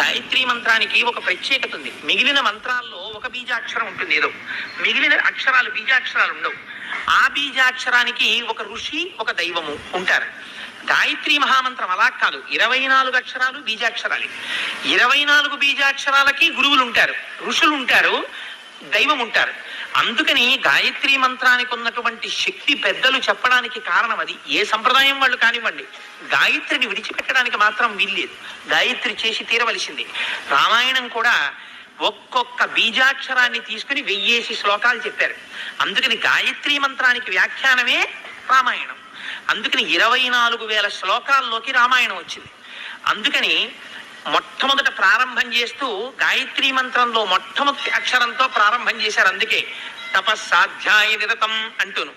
గాయత్రీ మంత్రానికి ఒక ప్రత్యేకత ఉంది. మిగిలిన మంత్రాల్లో ఒక బీజాక్షరం ఉంటుంది ఏదో, మిగిలిన అక్షరాలు బీజాక్షరాలు ఉండవు. ఆ బీజాక్షరానికి ఒక ఋషి ఒక దైవము ఉంటారు. గాయత్రీ మహామంత్రం అలా కాదు, 24 అక్షరాలు బీజాక్షరాలు. 24 బీజాక్షరాలకి గురువులు ఉంటారు, ఋషులు ఉంటారు, దైవం ఉంటారు. అందుకని గాయత్రీ మంత్రానికి ఉన్నటువంటి శక్తి పెద్దలు చెప్పడానికి కారణం అది. ఏ సంప్రదాయం వాళ్ళు కానివ్వండి, గాయత్రిని విడిచిపెట్టడానికి మాత్రం వీల్లేదు, గాయత్రి చేసి తీరవలసింది. రామాయణం కూడా ఒక్కొక్క బీజాక్షరాన్ని తీసుకుని 1000 శ్లోకాలు చెప్పారు. అందుకని గాయత్రీ మంత్రానికి వ్యాఖ్యానమే రామాయణం. అందుకని 24,000 శ్లోకాల్లోకి రామాయణం వచ్చింది. అందుకని మొట్టమొదట ప్రారంభం చేస్తూ గాయత్రీ మంత్రంలో మొట్టమొదటి అక్షరంతో ప్రారంభం చేశారు. అందుకే తపస్సాధ్యాయ నిరతం అంటూను.